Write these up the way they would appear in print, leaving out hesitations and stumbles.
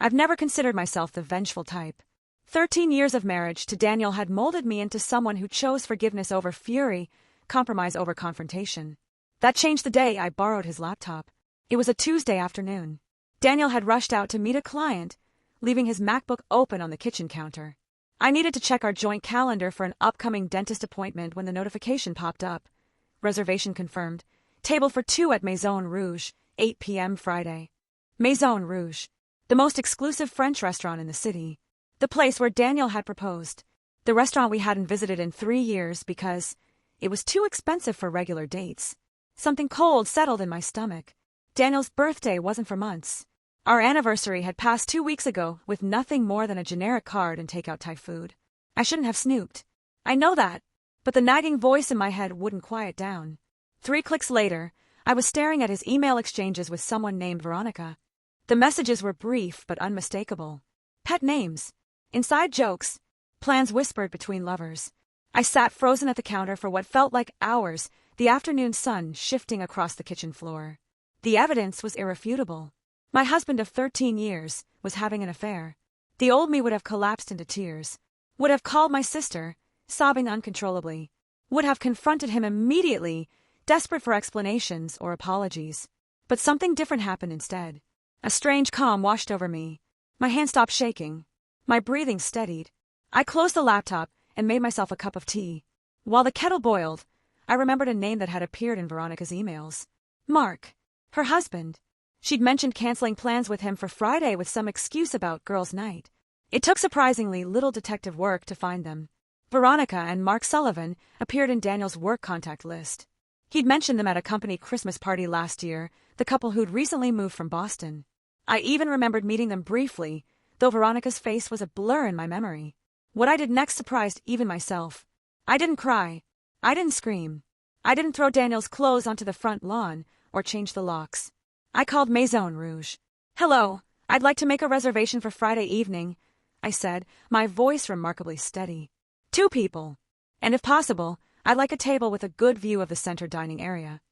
I've never considered myself the vengeful type. 13 years of marriage to Daniel had molded me into someone who chose forgiveness over fury, compromise over confrontation. That changed the day I borrowed his laptop. It was a Tuesday afternoon. Daniel had rushed out to meet a client, leaving his MacBook open on the kitchen counter. I needed to check our joint calendar for an upcoming dentist appointment when the notification popped up. Reservation confirmed. Table for 2 at Maison Rouge, 8 p.m. Friday. Maison Rouge, the most exclusive French restaurant in the city. The place where Daniel had proposed. The restaurant we hadn't visited in 3 years because it was too expensive for regular dates. Something cold settled in my stomach. Daniel's birthday wasn't for months. Our anniversary had passed 2 weeks ago with nothing more than a generic card and takeout Thai food. I shouldn't have snooped. I know that, but the nagging voice in my head wouldn't quiet down. 3 clicks later, I was staring at his email exchanges with someone named Veronica. The messages were brief but unmistakable. Pet names, inside jokes, plans whispered between lovers. I sat frozen at the counter for what felt like hours, the afternoon sun shifting across the kitchen floor. The evidence was irrefutable. My husband of 13 years was having an affair. The old me would have collapsed into tears, would have called my sister, sobbing uncontrollably, would have confronted him immediately, desperate for explanations or apologies. But something different happened instead. A strange calm washed over me. My hand stopped shaking. My breathing steadied. I closed the laptop and made myself a cup of tea. While the kettle boiled, I remembered a name that had appeared in Veronica's emails. Mark. Her husband. She'd mentioned canceling plans with him for Friday with some excuse about girls' night. It took surprisingly little detective work to find them. Veronica and Mark Sullivan appeared in Daniel's work contact list. He'd mentioned them at a company Christmas party last year, the couple who'd recently moved from Boston. I even remembered meeting them briefly, though Veronica's face was a blur in my memory. What I did next surprised even myself. I didn't cry. I didn't scream. I didn't throw Daniel's clothes onto the front lawn or change the locks. I called Maison Rouge. Hello, I'd like to make a reservation for Friday evening, I said, my voice remarkably steady. 2 people. And if possible, I'd like a table with a good view of the center dining area.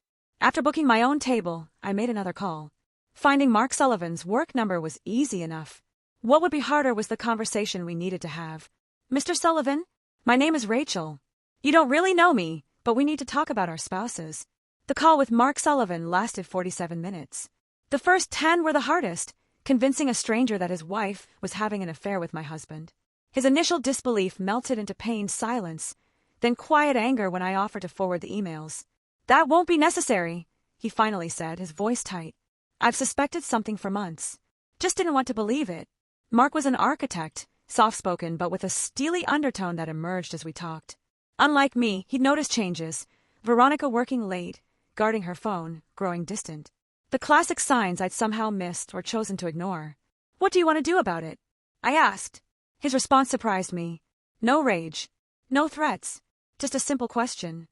After booking my own table, I made another call. Finding Mark Sullivan's work number was easy enough. What would be harder was the conversation we needed to have. Mr. Sullivan, my name is Rachel. You don't really know me, but we need to talk about our spouses. The call with Mark Sullivan lasted 47 minutes. The first 10 were the hardest, convincing a stranger that his wife was having an affair with my husband. His initial disbelief melted into pained silence, then quiet anger when I offered to forward the emails. That won't be necessary, he finally said, his voice tight. I've suspected something for months. Just didn't want to believe it. Mark was an architect, soft-spoken but with a steely undertone that emerged as we talked. Unlike me, he'd noticed changes. Veronica working late, guarding her phone, growing distant. The classic signs I'd somehow missed or chosen to ignore. What do you want to do about it? I asked. His response surprised me. No rage. No threats. Just a simple question.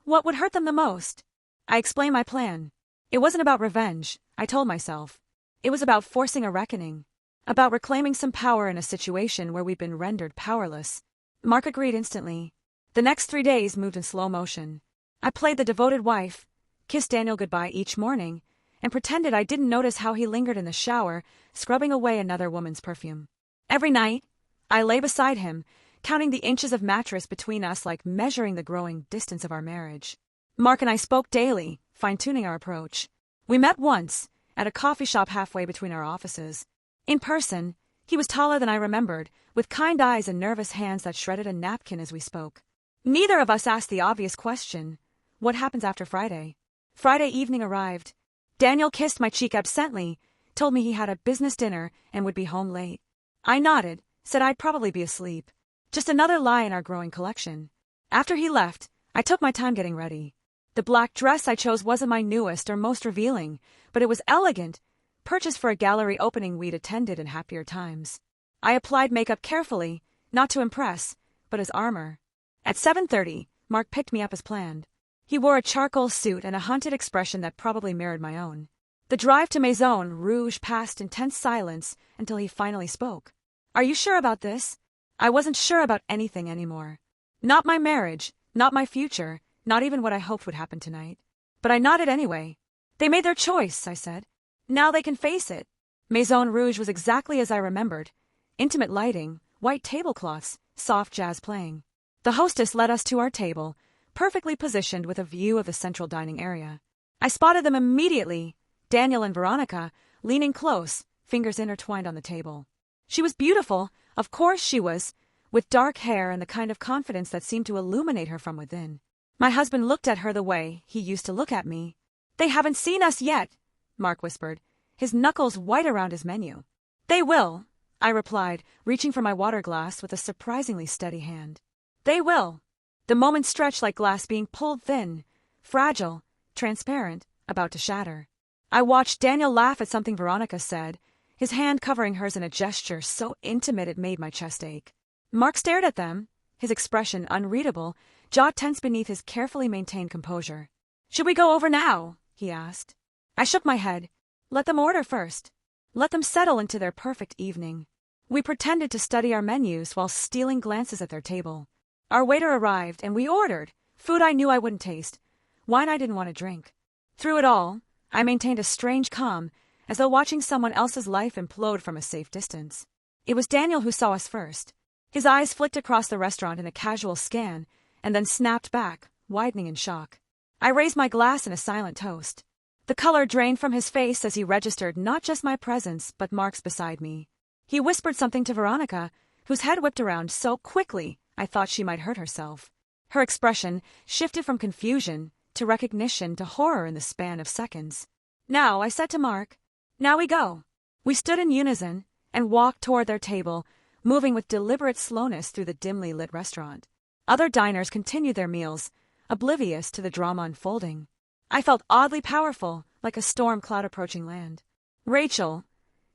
What would hurt them the most? I explained my plan. It wasn't about revenge, I told myself. It was about forcing a reckoning. About reclaiming some power in a situation where we'd been rendered powerless. Mark agreed instantly. The next 3 days moved in slow motion. I played the devoted wife, kissed Daniel goodbye each morning, and pretended I didn't notice how he lingered in the shower, scrubbing away another woman's perfume. Every night, I lay beside him, counting the inches of mattress between us like measuring the growing distance of our marriage. Mark and I spoke daily, fine-tuning our approach. We met once, at a coffee shop halfway between our offices. In person, he was taller than I remembered, with kind eyes and nervous hands that shredded a napkin as we spoke. Neither of us asked the obvious question, what happens after Friday? Friday evening arrived. Daniel kissed my cheek absently, told me he had a business dinner and would be home late. I nodded, said I'd probably be asleep. Just another lie in our growing collection. After he left, I took my time getting ready. The black dress I chose wasn't my newest or most revealing, but it was elegant, purchased for a gallery opening we'd attended in happier times. I applied makeup carefully, not to impress, but as armor. At 7:30, Mark picked me up as planned. He wore a charcoal suit and a hunted expression that probably mirrored my own. The drive to Maison Rouge passed in tense silence until he finally spoke. Are you sure about this? I wasn't sure about anything anymore. Not my marriage, not my future, not even what I hoped would happen tonight. But I nodded anyway. They made their choice, I said. Now they can face it. Maison Rouge was exactly as I remembered. Intimate lighting, white tablecloths, soft jazz playing. The hostess led us to our table, perfectly positioned with a view of the central dining area. I spotted them immediately, Daniel and Veronica, leaning close, fingers intertwined on the table. She was beautiful, of course she was, with dark hair and the kind of confidence that seemed to illuminate her from within. My husband looked at her the way he used to look at me. "They haven't seen us yet," Mark whispered, his knuckles white around his menu. "They will," I replied, reaching for my water glass with a surprisingly steady hand. "They will." The moment stretched like glass being pulled thin, fragile, transparent, about to shatter. I watched Daniel laugh at something Veronica said, his hand covering hers in a gesture so intimate it made my chest ache. Mark stared at them, his expression unreadable, jaw tense beneath his carefully maintained composure. "Should we go over now?" he asked. I shook my head. Let them order first. Let them settle into their perfect evening. We pretended to study our menus while stealing glances at their table. Our waiter arrived, and we ordered. Food I knew I wouldn't taste. Wine I didn't want to drink. Through it all, I maintained a strange calm, as though watching someone else's life implode from a safe distance. It was Daniel who saw us first. His eyes flicked across the restaurant in a casual scan, and then snapped back, widening in shock. I raised my glass in a silent toast. The color drained from his face as he registered not just my presence, but Mark's beside me. He whispered something to Veronica, whose head whipped around so quickly I thought she might hurt herself. Her expression shifted from confusion to recognition to horror in the span of seconds. "Now," I said to Mark. "Now we go." We stood in unison and walked toward their table, moving with deliberate slowness through the dimly lit restaurant. Other diners continued their meals, oblivious to the drama unfolding. I felt oddly powerful, like a storm cloud approaching land. "Rachel."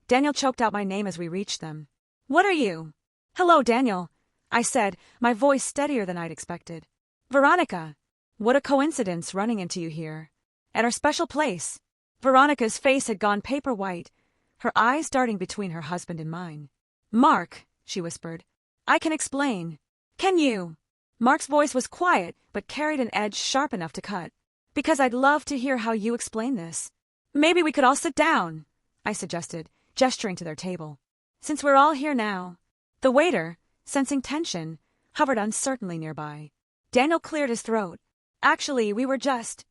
Daniel choked out my name as we reached them. "What are you?" "Hello, Daniel," I said, my voice steadier than I'd expected. "Veronica. What a coincidence running into you here. At our special place." Veronica's face had gone paper white, her eyes darting between her husband and mine. "Mark," she whispered. "I can explain." "Can you?" Mark's voice was quiet, but carried an edge sharp enough to cut. "Because I'd love to hear how you explain this." "Maybe we could all sit down," I suggested, gesturing to their table. "Since we're all here now." The waiter, sensing tension, hovered uncertainly nearby. Daniel cleared his throat. "Actually, we were just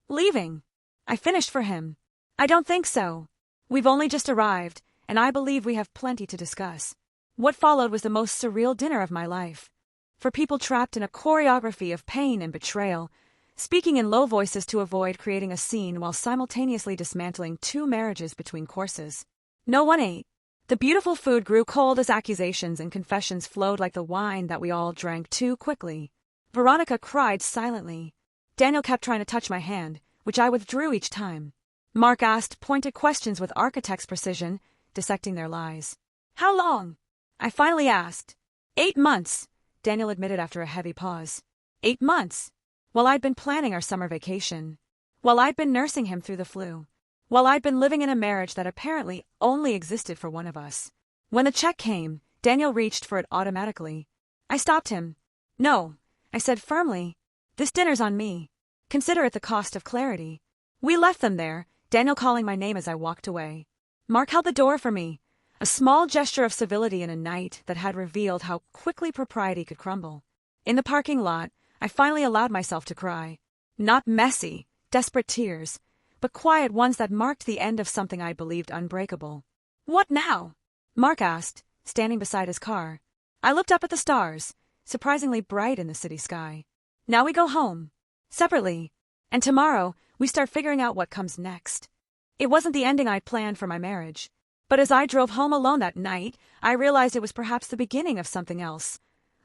leaving." I finished for him. "I don't think so. We've only just arrived, and I believe we have plenty to discuss." What followed was the most surreal dinner of my life. For people trapped in a choreography of pain and betrayal, speaking in low voices to avoid creating a scene while simultaneously dismantling 2 marriages between courses. No one ate. The beautiful food grew cold as accusations and confessions flowed like the wine that we all drank too quickly. Veronica cried silently. Daniel kept trying to touch my hand, which I withdrew each time. Mark asked pointed questions with architect's precision, dissecting their lies. "How long?" I finally asked. 8 months, Daniel admitted after a heavy pause. 8 months. While I'd been planning our summer vacation. While I'd been nursing him through the flu. While I'd been living in a marriage that apparently only existed for one of us. When the check came, Daniel reached for it automatically. I stopped him. "No," I said firmly. "This dinner's on me. Consider it the cost of clarity." We left them there, Daniel calling my name as I walked away. Mark held the door for me, a small gesture of civility in a night that had revealed how quickly propriety could crumble. In the parking lot, I finally allowed myself to cry. Not messy, desperate tears, but quiet ones that marked the end of something I believed unbreakable. "What now?" Mark asked, standing beside his car. I looked up at the stars, surprisingly bright in the city sky. "Now we go home. Separately. And tomorrow, we start figuring out what comes next." It wasn't the ending I'd planned for my marriage. But as I drove home alone that night, I realized it was perhaps the beginning of something else.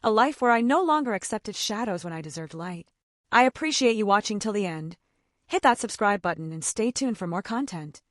A life where I no longer accepted shadows when I deserved light. I appreciate you watching till the end. Hit that subscribe button and stay tuned for more content.